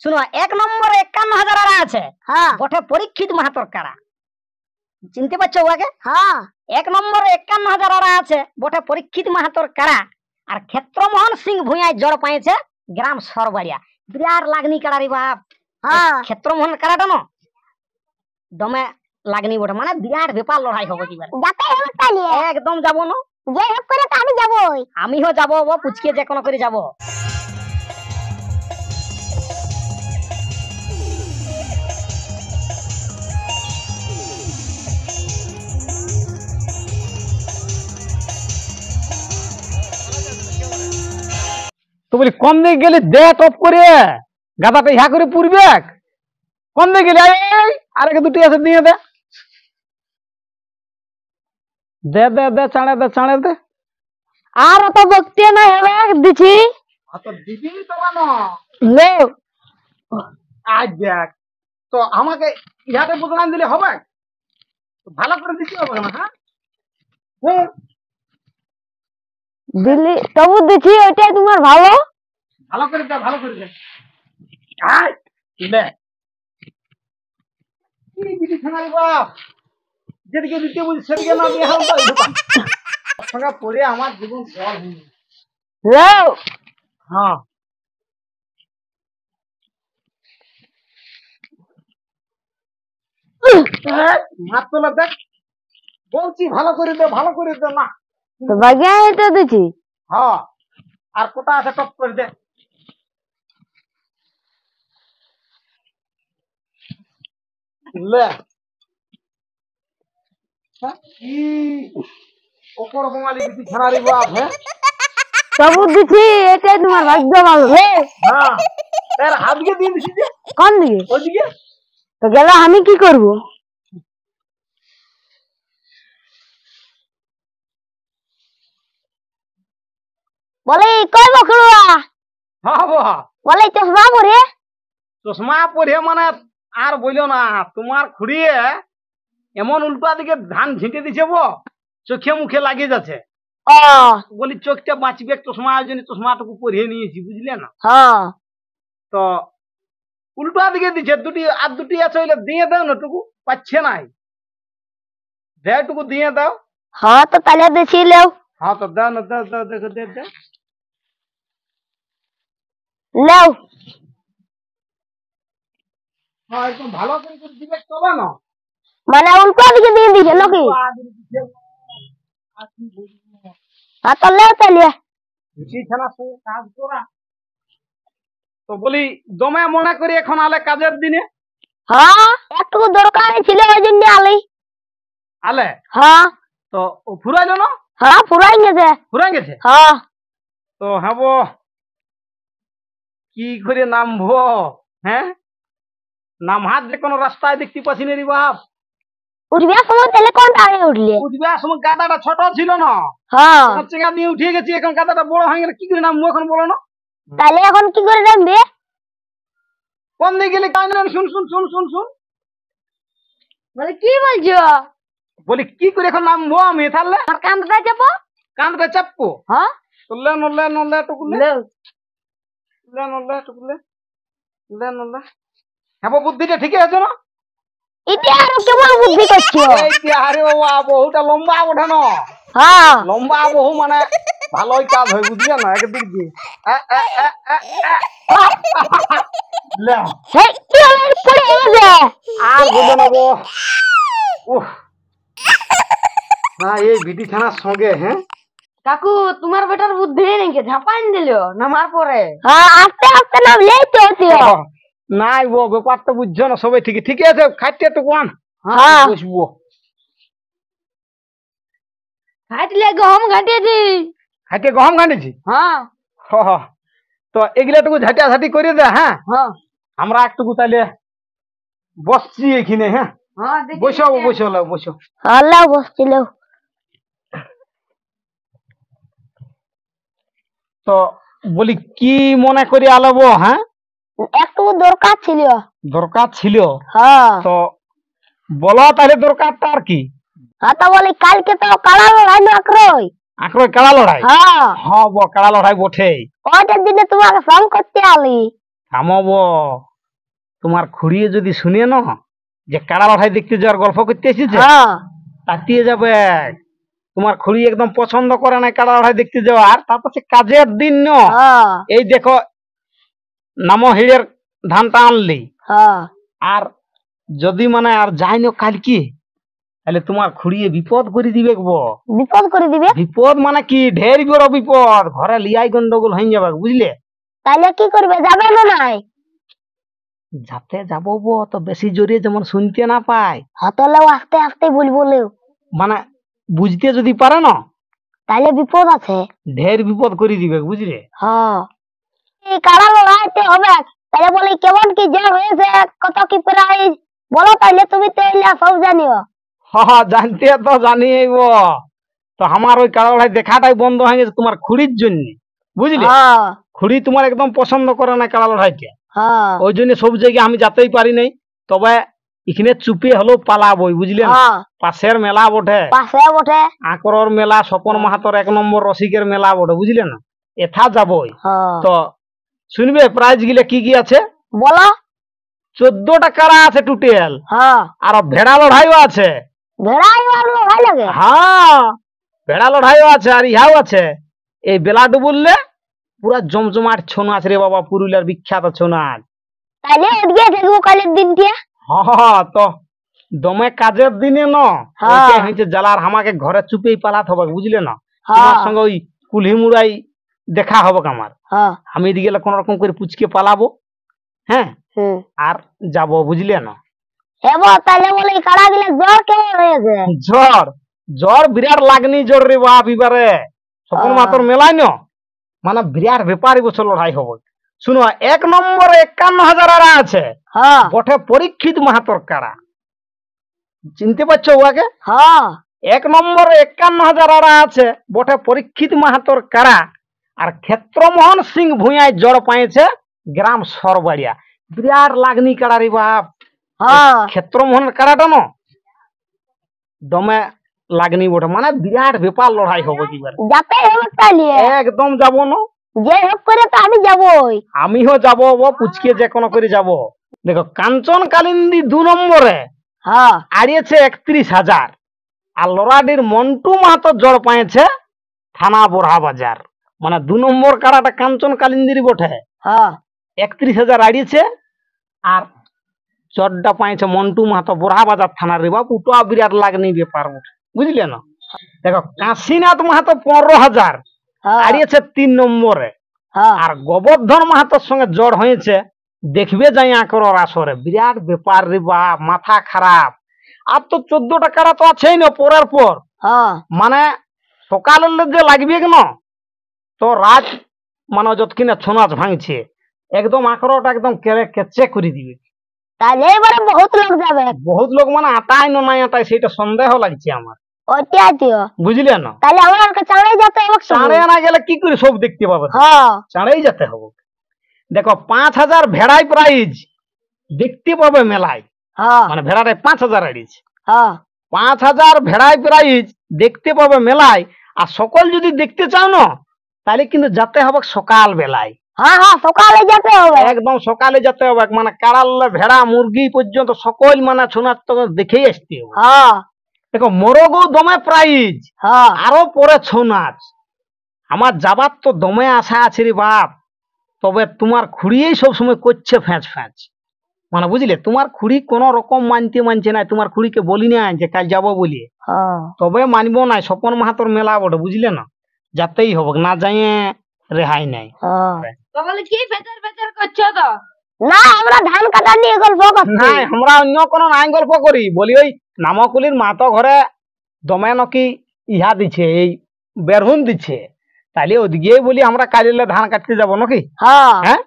শুনো, 1 নম্বরে 51,000 আড়া আছে। হ্যাঁ বটে পরীক্ষিত মাহাতর কাড়া। চিনতে পারছো ওকে? হ্যাঁ 1 নম্বরে 51,000 আড়া আছে, বটে পরীক্ষিত মাহাতর কাড়া। আর ক্ষেত্রমোহন সিং ভুঁইয়ায় জড় পাইছে গ্রাম সরবাড়িয়া। বিরাট লাগনি কাড়া রে বাপ। হ্যাঁ ক্ষেত্রমোহন কাড়াটা ন দমে লাগনি বটে, মানে বিরাট ব্যাপার লড়াই হবে এবার। যাতে হোক তাহলে একদম যাবো না, যে হোক করে তো আমি যাবই। আমিও যাবো, পুচকে যে কোনো করে যাবো। তো বলি কোন দিকে গেলে দে টপ করে গাদাটা ইহা করে পুরবে। কোন দিকে গেলে আরেকে দুটি আছে দিয়ে দে দে দে দে চাঁড়ে দে। আর অত বকতে না হবে দিছি তো দিবি তো বানো লে আজ দেখ। তো আমাকে ইহাতে বদনাম দিলে হবে? ভালো করে দিতে হবে না? হ্যাঁ দিলি তবু দিছি, ওইটাই তোমার ভালো। ভালো করে দে, ভালো করে দে। আয় লে কি বিধি খানার বাপ, যেদিকে দিতে বলছি সেদিকে না দিয়ে হাল তো সঙ্গে পড়ে আমার জীবন জল হয়ে গেছে। লেও হ্যাঁ মার তোলা দেখ বলছি ভালো করে দে, ভালো করে দে না। তো বাগিয়াই তো দিছি। হ্যাঁ আর কোটা আছে টপ করে দে। লে কি ওপর বঙালি বিধি খানারি বাপ। হ্যাঁ তবু দিছি, এটাই তোমার ভাগ্য ভালো। হ্যাঁ এর হাত দিয়ে দিয়ে দিছি যে কোন দিকে? ওইদিকে। তো গেলে আমি কি করব? বলে কই বকরুয়া হ্যাঁ বাবা বলে চশমা পরে চশমা পরে মানে আর বইলো না, তোমার খুঁড়িয়ে এমন উল্টা দিকে ধান ঝিঁটে দিছে চোখে মুখে লাগিয়ে যাচ্ছে। ও বলি চোখটা বাঁচবে চশমা জন্য চশমাটুকু পরিয়ে নিয়েছি, বুঝলে না? হ্যাঁ তো উল্টা দিকে দিচ্ছে, আর দুটি আছে ওইলে দিয়ে দাও না, টুকু পাচ্ছে নাই, দেটুকু দিয়ে দাও। হ্যাঁ তো তাহলে দিছি লেও হ্যাঁ তো দাও না, দাও দাও দেখো দে দে। লেও হ্যাঁ একদম ভালো করে দিবে চলো না। মানে উল্টো দিকে দিয়ে দিছে নাকি? হ্যাঁ তো লেও তাহলে। খেলার সঙ্গে কাজ করা তো বলি দমে মনে করি এখন আলে কাজের দিনে। হ্যাঁ একটু দরকার ছিল ওই জন্য আলি। আলে হ্যাঁ তো ফুরাইলো না? হ্যাঁ ফুরাই গেছে। ফুরাই গেছে? হ্যাঁ তো হ্যাঁ কি করে নামবো? হ্যাঁ নামহাত যে কোনো রাস্তায় দেখতে পাচ্ছি না রে বাপ। উঠবে সময় তাহলে কোনটা আগে উঠলে? উঠবে সময় গাদাটা ছোট ছিল না, হ্যাঁ চেঙ্গা দিয়ে উঠে গেছি, এখন গাদাটা বড় হয়ে গেলে কি করে নামবো এখন বলো না? তাহলে এখন কি করে নামবে? কোন দিকে গেলে কাই না? শুন শুন শুন শুন শুন বলে কি বলছো? বলি কি করে এখন নামবো আমি তাহলে? আর কান্দটা যাবো? কানটা চাপবো? হ্যাঁ নলে নলে নলে টুকুলে লেও নলে টুকুলে নলে। হ্যাঁ বুদ্ধিটা ঠিকই আছে না? এটা আর কেমন বুদ্ধি করছো? এই আরে বাবা বহুটা লম্বা ওঠে না, হ্যাঁ লম্বা বহু মানে ভালোই কাজ হয়, বুঝলে না? একদিক দিয়ে লে, এই কি হলো? পড়ে গেছে। আর বলো না গো। উফ না এই বিটি থানার সঙ্গে। হ্যাঁ কাকু তোমার বেটার বুদ্ধি নেই, ঝাপাইন দিল নামার পরে। হ্যাঁ আস্তে আস্তে নামলেই তো হতিও। নাই ব্যাপারটা বুঝছো না, সবাই ঠিকই ঠিক আছে। খাইতে একটু কোন হ্যাঁ বসবো, খাইলে গম ঘাটিয়েছি। খাইতে গহম গাঁটেছি। হ্যাঁ তো এগুলাটুকু ঝাঁটা ঝাঁটি করে দে। হ্যাঁ হ্যাঁ আমরা একটুকু তাইলে বসছি এখানে। হ্যাঁ হ্যাঁ বসো বসো বসো। আল্লাহ বসছিল। তো বলি কি মনে করি আলাবো? হ্যাঁ একটু দরকার ছিল। দরকার ছিল? হ্যাঁ তো বলো তাহলে দরকারটা আর কি? হ্যাঁ তো বলি কালকে তো কাড়া লড়াই না আক্রয়। আঁকড়ে কাড়া লড়াই? হ্যাঁ হ্যাঁ কাড়া লড়াই বটে। ওইটার দিনে তোমাকে ফোন করতে আলি। থামবো তোমার খুড়িয়ে যদি শুনে না যে কাড়া লড়াই দেখতে যাওয়ার গল্প করতে এসেছে, হ্যাঁ তাকিয়ে যাবে। তোমার খুড়ি একদম পছন্দ করে না কাড়া লড়াই দেখতে যাওয়ার, তারপর সে কাজের দিন ন হ্যাঁ এই দেখো নামো হিড়ের ধানটা আনলি, হ্যাঁ আর যদি মানে আর যাই না কালকে, তাহলে তোমার খুড়িয়ে বিপদ করে দিবে গো। বিপদ করে দিবে। বিপদ মানে কি, ঢের বড় বিপদ, ঘরে লিয়াই গন্ডগোল হয়ে যাবে, বুঝলে? তাহলে কি করবে, যাবে না নাই? যাতে যাবো গো, তো বেশি জোরে যেমন শুনতে না পায়, হাতলেও আস্তে আস্তে বলবো লেও, মানে বুঝতে যদি পারে না তাহলে বিপদ আছে। ঢের বিপদ করে দিবে, বুঝলে? হ্যাঁ এই কাড়া লড়াইতে হবে, তাহলে বলি কেমন কি যে হয়েছে, কত কি প্রাইজ বলো, তাহলে তুমি তো এগুলা সব জানিও। হ্যাঁ জানতে তো জানি গো, তো আমার ওই কাড়া লড়াই দেখাটাই বন্ধ হয়ে গেছে তোমার খুড়ির জন্য, বুঝলে? হ্যাঁ খুড়ি তোমার একদম পছন্দ করে না কাড়া লড়াইকে, হ্যাঁ ওই জন্য সব জায়গায় আমি যেতেই পারি নাই। তবে এখানে চুপে হলেও পালাবই, বুঝলে না? হ্যাঁ পাশের মেলা বটে, পাশে বটে। আকরর মেলা, স্বপন মাহাতর 1 নম্বর রসিকের মেলা বটে, বুঝলে না? এথা যাবই। হ্যাঁ তো শুনবে প্রাইজ গিলে কি কি আছে? বলো। 14টা কাড়া আছে টোটাল, হ্যাঁ আর ভেড়া লড়াইও আছে। ভেড়াই আর লড়াই লাগে। হ্যাঁ ভেড়া লড়াইও আছে, আর ইহাও আছে এই বেলা ডুবুললে পুরা জমজমাট ছৌ নাচ রে বাবা, পুরুলিয়ার বিখ্যাত ছৌ নাচ। তাহলে ওদিকে দেখবো কালের দিনটা। হ্যাঁ তো দমে কাজের দিনে ন হ্যাঁ। ওইটা হয়েছে জ্বালার, আমাকে ঘরে চুপেই পালাতে হবে, বুঝলে না? হ্যাঁ তোমার সঙ্গে ওই কুলহি মুড়াই দেখা হবে আমার, হ্যাঁ আমি এদিকে কোন রকম করে পুচকে পালাবো, হ্যাঁ, হুম আর যাবো, বুঝলে না? হেবো, তাহলে বলে কাড়া গিলে জ্বর কেমন হয়েছে? জ্বর জ্বর বিরাট লাগনি জ্বর রে বাপ, এবারে স্বপন মাতর মেলায় না মানে বিরাট ব্যাপার বছর লড়াই হবে। শুনো 1 নম্বরে 51,000 আরা আছে, হ্যাঁ বটে পরীক্ষিত মাহাতর কাড়া, চিনতে পারছো ওকে? হ্যাঁ 1 নম্বরে 51,000 আরা আছে, বটে পরীক্ষিত মাহাতর কাড়া, আর ক্ষেত্রমোহন সিং ভুঁইয়ায় জড় পাইছে গ্রাম সরবাড়িয়া, বিরাট লাগনি কাড়া রে বাপ। হ্যাঁ ক্ষেত্রমোহনের কাড়াটা না দমে লাগনি বটে, মানে বিরাট ব্যাপার লড়াই হবে এবারে, যাতে হবে তাহলে। একদম যাবো না, যে হোক করে তো আমি যাবই। আমিও যাবো, ও পুচকে যে কোনো করে যাব। দেখো কাঞ্চন কালিন্দী 2 নম্বরে হ্যাঁ আড়িয়েছে 31,000, আর লড়াডির মন্টু মাহাতো জড় পাইছে থানা বোরহা বাজার, মানে 2 নম্বর কাড়াটা কাঞ্চন কালিন্দির বটে, হ্যাঁ 31,000 আড়িয়েছে, আর চড়টা পাইছে মন্টু মাহাতো বোরহা বাজার থানার রে বাপ, উটা বিরাট লাগনি ব্যাপার বটে, বুঝলে না? দেখো কাশীনাথ মাহাতো 15,000 হ্যাঁ আড়িয়েছে 3 নম্বরে, হ্যাঁ আর গোবর্ধন মাহাতোর সঙ্গে জড় হয়েছে দেখবে যাই আকরর আসরে, বিরাট ব্যাপার রে বাপ, মাথা খারাপ। আর তো 14টা কাড়া তো আছেই না পরের পর, হ্যাঁ মানে সকালের যে লাগবে কেন তো রাত, মানে যতক্ষণে ছৌ নাচ ভাঙছে একদম আকরটা একদম কেচে করে দিবে। তাহলে এবারে বহুত লোক যাবে। বহুত লোক মানে আটাই না নাই আটাই সেটা সন্দেহ লাগছে আমার, ওইটাই তো। বুঝলে না? তাহলে আমার চাঁড়ে যেতে হবে। চাঁড়ে না গেলে কি করে সব দেখতে পাবে? হ্যাঁ চাঁড়েই যেতে হবে। দেখো 5,000 ভেড়াই প্রাইজ দেখতে পাবে মেলায়, হ্যাঁ মানে ভেড়াটায় 5,000 আড়িয়েছে, হ্যাঁ 5,000 ভেড়াই প্রাইজ দেখতে পাবে মেলায়। আর সকল যদি দেখতে চাও না তাহলে কিন্তু যেতে হবে সকাল বেলায়, হ্যাঁ হ্যাঁ সকালে যেতে হবে। একদম সকালে যেতে হবে, মানে কাড়াল্লা ভেড়া মুরগি পর্যন্ত সকল মানে ছোনার তো দেখেই আসতে হবে। হ্যাঁ দেখো মোরগও দমে প্রাইজ, হ্যাঁ আরো পরে ছৌ নাচ। আমার যাবার তো দমে আশা আছে রে বাপ, তবে তোমার খুড়িয়েই সব সময় করছে ফ্যাঁচ ফ্যাঁচ, মানে বুঝলে? তোমার খুড়ি কোন রকম মানছে না, তোমার খুড়িকে বলি না যে কাল যাবো বলি, হ্যাঁ তবে মানবো না, স্বপন মাহাতর মেলা বটে, বুঝলে না? যাতেই হবে, না যাইয়ে রেহাই নাই। হ্যাঁ বলে কি ফেচার ফেচার করছো তো? না আমরা ধান কাটা নিয়ে গল্প করছি। নাই আমরা অন্য কোনো নাই গল্প করি, বলি ওই নামকুলির মাতো ঘরে দমে নাকি ইহা দিছে, এই বেরহুন দিছে, তাইলে ওদিকে বলি আমরা কালিলে ধান কাটতে যাবো নাকি? হ্যাঁ হ্যাঁ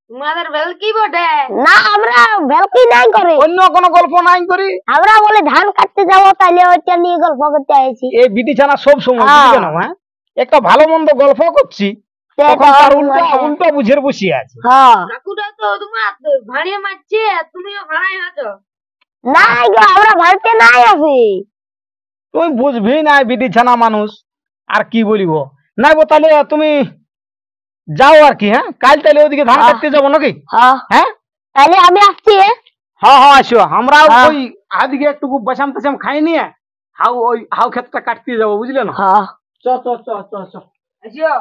তোমাদের বেলকি বটে। না আমরা ভেলকি নাই করি, অন্য কোনো গল্প নাই করি, আমরা বলে ধান কাটতে যাবো, তাহলে ওইটা নিয়ে গল্প করতে আইছি। এই বিটি ছানা সব সময়, হ্যাঁ। বুঝলে না? হ্যাঁ একটা ভালো মন্দ গল্প করছি, তখন তার উল্টা উল্টা বুঝে বসে আছে। হ্যাঁ কাকুটা তো তোমার ভাড়িয়ে মারছে, তুমিও ভাড়াই আছো। নাই গো আমরা ভারতে নাই আছি। তুমি বুঝবি না বিটি ছানা মানুষ, আর কি বলিব। নাই গো তাহলে তুমি যাও আর কি, হ্যাঁ কাল তাহলে ওদিকে ধান হ্যাঁ। কাটতে যাবো নাকি? হ্যাঁ হ্যাঁ তাহলে আমি আসছি। হ্যাঁ হ্যাঁ আসো, আমরা হ্যাঁ। ওই আদিকে একটু বাসাম টাসাম খাই নিয়ে হাউ ক্ষেতটা কাটতে যাবো, বুঝলে না? হ্যাঁ। চ চ চ চ চ। আসিও।